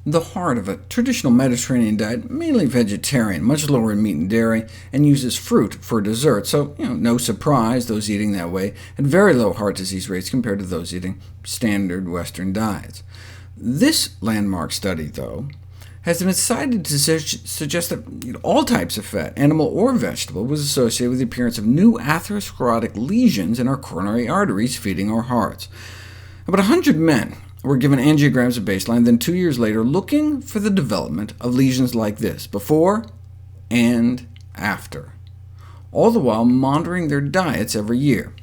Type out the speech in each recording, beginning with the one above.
The heart of a traditional Mediterranean diet, mainly vegetarian, much lower in meat and dairy, and uses fruit for dessert, so no surprise those eating that way had very low heart disease rates compared to those eating standard Western diets. This landmark study, though, has been cited to suggest that all types of fat, animal or vegetable, was associated with the appearance of new atherosclerotic lesions in our coronary arteries feeding our hearts. About 100 men were given angiograms at baseline, then 2 years later looking for the development of lesions like this, before and after, all the while monitoring their diets every year.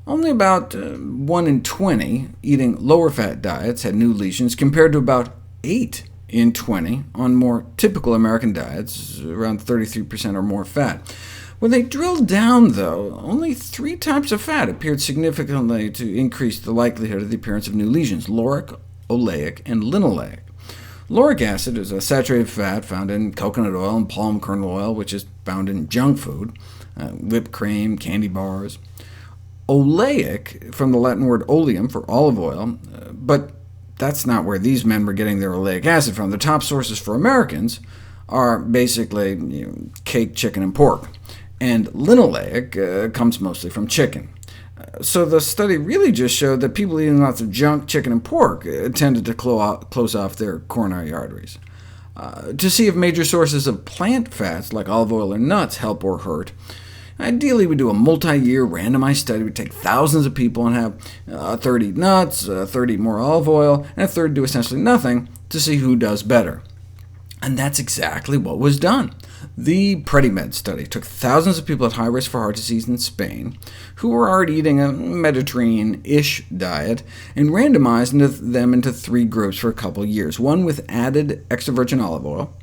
Only about 1 in 20 eating lower-fat diets had new lesions, compared to about 8 in 20 on more typical American diets, around 33% or more fat. When they drilled down, though, only 3 types of fat appeared significantly to increase the likelihood of the appearance of new lesions: lauric, oleic, and linoleic. Lauric acid is a saturated fat found in coconut oil and palm kernel oil, which is found in junk food, whipped cream, candy bars. Oleic, from the Latin word oleum for olive oil, but that's not where these men were getting their oleic acid from. The top sources for Americans are basically cake, chicken, and pork, and linoleic comes mostly from chicken. So the study really just showed that people eating lots of junk, chicken, and pork tended to close off their coronary arteries. To see if major sources of plant fats, like olive oil or nuts, help or hurt, ideally we do a multi-year randomized study. We take thousands of people and have a third eat nuts, a third eat more olive oil, and a third do essentially nothing, to see who does better. And that's exactly what was done. The PREDIMED study took thousands of people at high risk for heart disease in Spain, who were already eating a Mediterranean-ish diet, and randomized them into 3 groups for a couple of years, one with added extra virgin olive oil,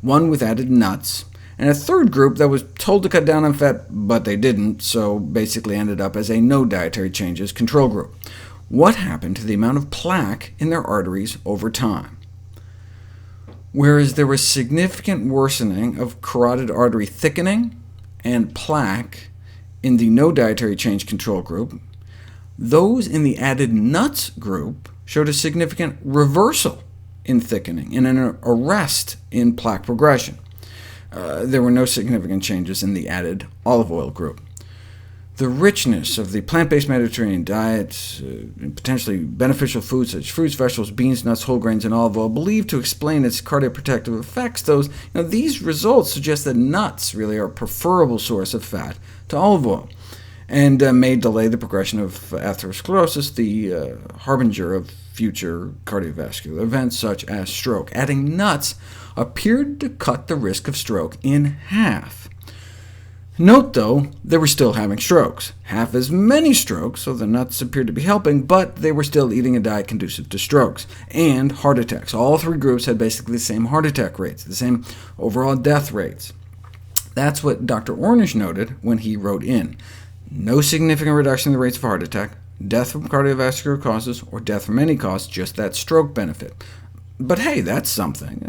one with added nuts, and a third group that was told to cut down on fat, but they didn't, so basically ended up as a no dietary changes control group. What happened to the amount of plaque in their arteries over time? Whereas there was significant worsening of carotid artery thickening and plaque in the no dietary change control group, those in the added nuts group showed a significant reversal in thickening and an arrest in plaque progression. There were no significant changes in the added olive oil group. The richness of the plant-based Mediterranean diet, and potentially beneficial foods such as fruits, vegetables, beans, nuts, whole grains, and olive oil, believed to explain its cardioprotective effects, these results suggest that nuts really are a preferable source of fat to olive oil, and may delay the progression of atherosclerosis, the harbinger of future cardiovascular events such as stroke. Adding nuts appeared to cut the risk of stroke in half. Note, though, they were still having strokes. Half as many strokes, so the nuts appeared to be helping, but they were still eating a diet conducive to strokes, and heart attacks. All 3 groups had basically the same heart attack rates, the same overall death rates. That's what Dr. Ornish noted when he wrote in: no significant reduction in the rates of heart attack, death from cardiovascular causes, or death from any cause, just that stroke benefit. But hey, that's something.